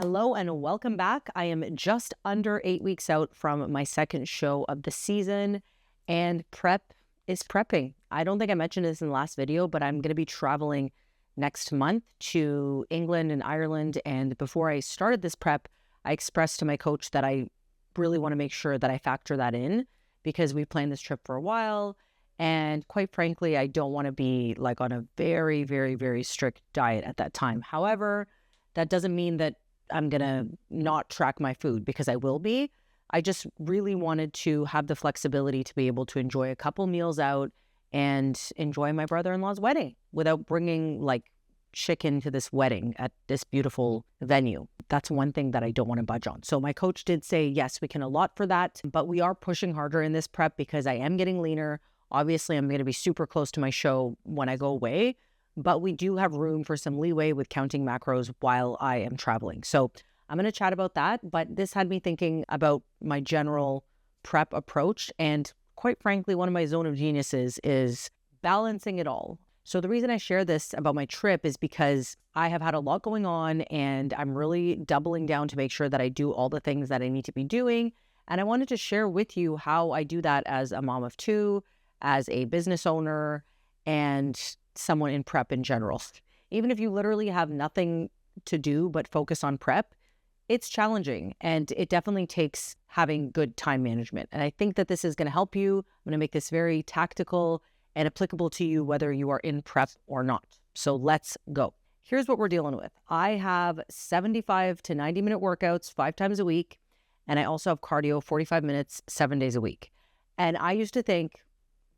Hello and welcome back. I am just under 8 weeks out from my second show of the season, and prep is prepping. I don't think I mentioned this in the last video, but I'm going to be traveling next month to England and Ireland. And before I started this prep, I expressed to my coach that I really want to make sure that I factor that in because we planned this trip for a while. And quite frankly, I don't want to be like on a very, very, very strict diet at that time. However, that doesn't mean that I'm going to not track my food because I will be. I just really wanted to have the flexibility to be able to enjoy a couple meals out and enjoy my brother-in-law's wedding without bringing like chicken to this wedding at this beautiful venue. That's one thing that I don't want to budge on. So my coach did say, yes, we can allot for that, but we are pushing harder in this prep because I am getting leaner. Obviously, I'm going to be super close to my show when I go away, but we do have room for some leeway with counting macros while I am traveling. So I'm going to chat about that, but this had me thinking about my general prep approach. And quite frankly, one of my zone of geniuses is balancing it all. So the reason I share this about my trip is because I have had a lot going on and I'm really doubling down to make sure that I do all the things that I need to be doing. And I wanted to share with you how I do that as a mom of two, as a business owner, and someone in prep in general. Even if you literally have nothing to do but focus on prep, it's challenging and it definitely takes having good time management. And I think that this is going to help you. I'm going to make this very tactical and applicable to you whether you are in prep or not. So let's go. Here's what we're dealing with. I have 75 to 90 minute workouts 5 times a week. And I also have cardio 45 minutes, 7 days a week. And I used to think,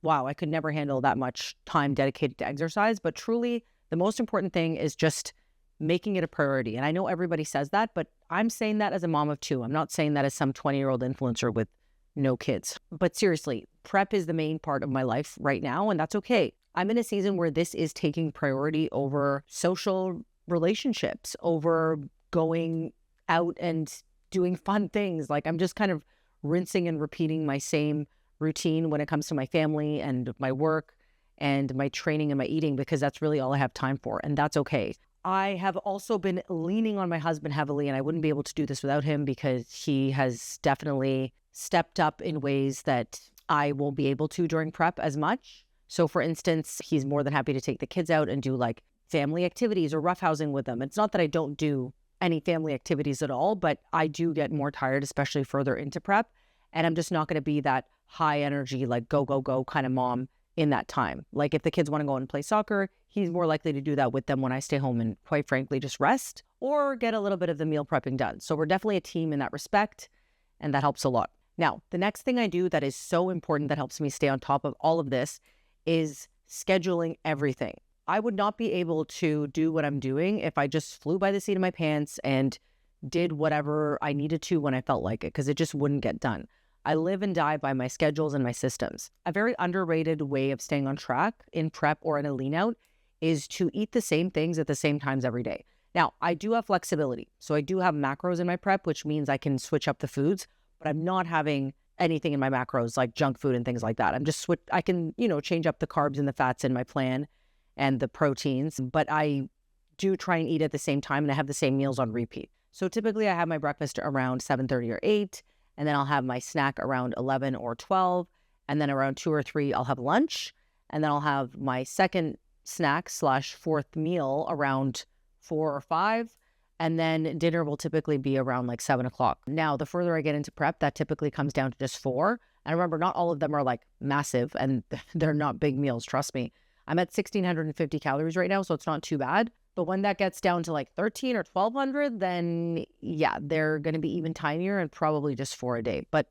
wow, I could never handle that much time dedicated to exercise. But truly, the most important thing is just making it a priority. And I know everybody says that, but I'm saying that as a mom of two. I'm not saying that as some 20-year-old influencer with no kids. But seriously, prep is the main part of my life right now, and that's okay. I'm in a season where this is taking priority over social relationships, over going out and doing fun things. Like I'm just kind of rinsing and repeating my same routine when it comes to my family and my work and my training and my eating, because that's really all I have time for. And that's okay. I have also been leaning on my husband heavily, and I wouldn't be able to do this without him because he has definitely stepped up in ways that I won't be able to during prep as much. So for instance, he's more than happy to take the kids out and do like family activities or roughhousing with them. It's not that I don't do any family activities at all, but I do get more tired, especially further into prep. And I'm just not going to be that high energy, like go, go, go kind of mom in that time. Like if the kids want to go and play soccer, he's more likely to do that with them when I stay home and quite frankly, just rest or get a little bit of the meal prepping done. So we're definitely a team in that respect. And that helps a lot. Now, the next thing I do that is so important that helps me stay on top of all of this is scheduling everything. I would not be able to do what I'm doing if I just flew by the seat of my pants and did whatever I needed to when I felt like it, because it just wouldn't get done. I live and die by my schedules and my systems. A very underrated way of staying on track in prep or in a lean out is to eat the same things at the same times every day. Now, I do have flexibility. So I do have macros in my prep, which means I can switch up the foods, but I'm not having anything in my macros like junk food and things like that. I can, change up the carbs and the fats in my plan and the proteins, but I do try and eat at the same time and I have the same meals on repeat. So typically I have my breakfast around 7:30 or 8, and then I'll have my snack around 11 or 12, and then around 2 or 3, I'll have lunch, and then I'll have my second snack / fourth meal around 4 or 5, and then dinner will typically be around like 7 o'clock. Now, the further I get into prep, that typically comes down to just 4. And remember, not all of them are like massive, and they're not big meals, trust me. I'm at 1,650 calories right now, so it's not too bad. But when that gets down to like 13 or 1,200, then yeah, they're going to be even tinier and probably just 4 a day. But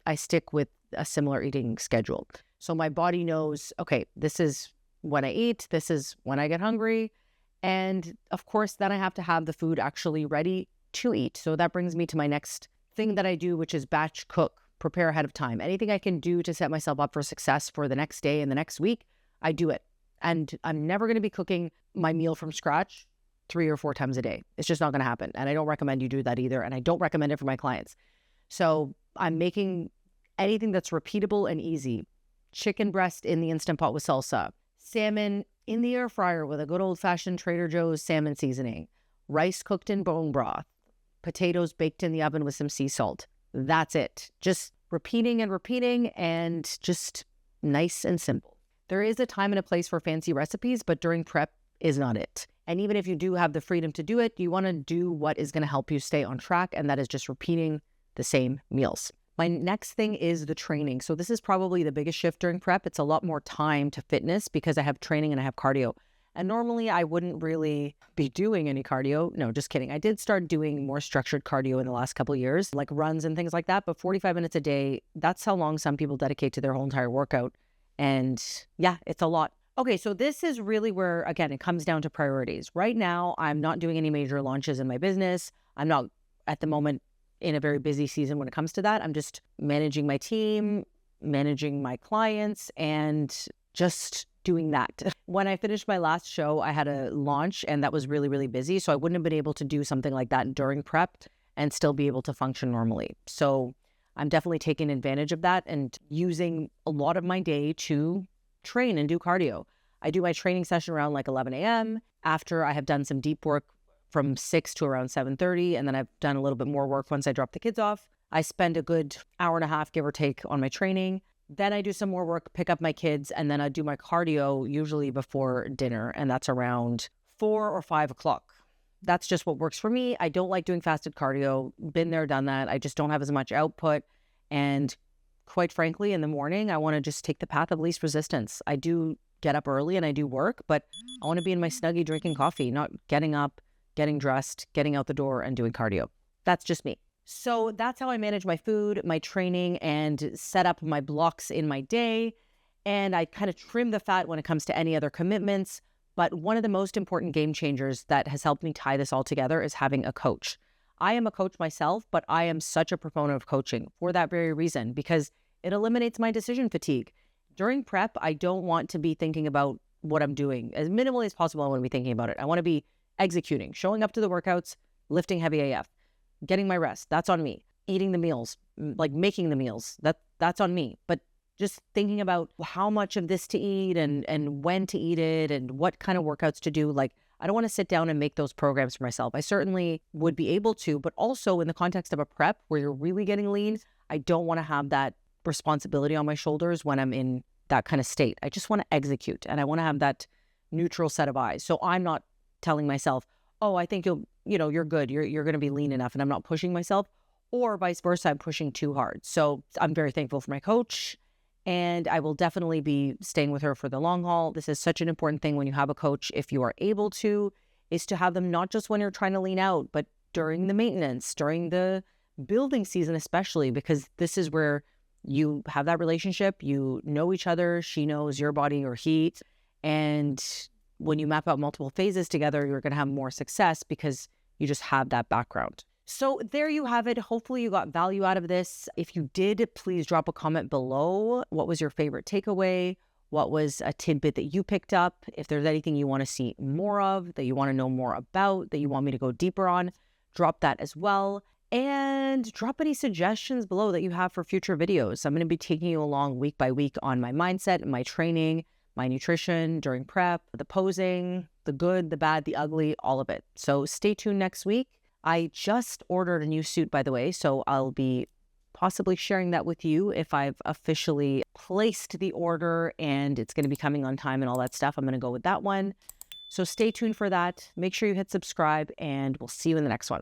I stick with a similar eating schedule. So my body knows, okay, this is when I eat, this is when I get hungry. And of course, then I have to have the food actually ready to eat. So that brings me to my next thing that I do, which is batch cook, prepare ahead of time. Anything I can do to set myself up for success for the next day and the next week, I do it. And I'm never going to be cooking my meal from scratch 3 or 4 times a day. It's just not going to happen. And I don't recommend you do that either. And I don't recommend it for my clients. So I'm making anything that's repeatable and easy. Chicken breast in the Instant Pot with salsa. Salmon in the air fryer with a good old-fashioned Trader Joe's salmon seasoning. Rice cooked in bone broth. potatoes baked in the oven with some sea salt. That's it. Just repeating and repeating, and just nice and simple. There is a time and a place for fancy recipes, but during prep is not it. And even if you do have the freedom to do it, you want to do what is going to help you stay on track, and that is just repeating the same meals. My next thing is the training. So this is probably the biggest shift during prep. It's a lot more time to fitness because I have training and I have cardio. And normally I wouldn't really be doing any cardio. No, just kidding. I did start doing more structured cardio in the last couple of years, like runs and things like that. But 45 minutes a day, that's how long some people dedicate to their whole entire workout. And yeah, it's a lot. Okay, so this is really where, again, it comes down to priorities. Right now, I'm not doing any major launches in my business. I'm not at the moment in a very busy season when it comes to that. I'm just managing my team, managing my clients, and just doing that. When I finished my last show, I had a launch and that was really, really busy. So I wouldn't have been able to do something like that during prep and still be able to function normally. So I'm definitely taking advantage of that and using a lot of my day to train and do cardio. I do my training session around like 11 a.m. after I have done some deep work from 6 to around 7:30. And then I've done a little bit more work once I drop the kids off. I spend a good hour and a half, give or take, on my training. Then I do some more work, pick up my kids, and then I do my cardio usually before dinner. And that's around 4 or 5 o'clock. That's just what works for me. I don't like doing fasted cardio. Been there, done that. I just don't have as much output. And quite frankly, in the morning, I want to just take the path of least resistance. I do get up early and I do work, but I want to be in my Snuggie drinking coffee, not getting up, getting dressed, getting out the door and doing cardio. That's just me. So that's how I manage my food, my training, and set up my blocks in my day. And I kind of trim the fat when it comes to any other commitments. But one of the most important game changers that has helped me tie this all together is having a coach. I am a coach myself, but I am such a proponent of coaching for that very reason, because it eliminates my decision fatigue. During prep, I don't want to be thinking about what I'm doing. As minimally as possible, I want to be thinking about it. I want to be executing, showing up to the workouts, lifting heavy AF, getting my rest. That's on me. Eating the meals, like making the meals, that's on me. But just thinking about how much of this to eat and when to eat it and what kind of workouts to do. Like, I don't want to sit down and make those programs for myself. I certainly would be able to, but also in the context of a prep where you're really getting lean, I don't want to have that responsibility on my shoulders when I'm in that kind of state. I just want to execute, and I want to have that neutral set of eyes. So I'm not telling myself, oh, I think you're good. You're going to be lean enough, and I'm not pushing myself, or vice versa. I'm pushing too hard. So I'm very thankful for my coach, and I will definitely be staying with her for the long haul. This is such an important thing when you have a coach, if you are able to, is to have them not just when you're trying to lean out, but during the maintenance, during the building season, especially, because this is where you have that relationship, you know each other, she knows your body or he, and when you map out multiple phases together, you're going to have more success because you just have that background. So there you have it. Hopefully you got value out of this. If you did, please drop a comment below. What was your favorite takeaway? What was a tidbit that you picked up? If there's anything you want to see more of, that you want to know more about, that you want me to go deeper on, drop that as well. And drop any suggestions below that you have for future videos. I'm going to be taking you along week by week on my mindset, my training, my nutrition during prep, the posing, the good, the bad, the ugly, all of it. So stay tuned next week. I just ordered a new suit, by the way, so I'll be possibly sharing that with you if I've officially placed the order and it's going to be coming on time and all that stuff. I'm going to go with that one. So stay tuned for that. Make sure you hit subscribe, and we'll see you in the next one.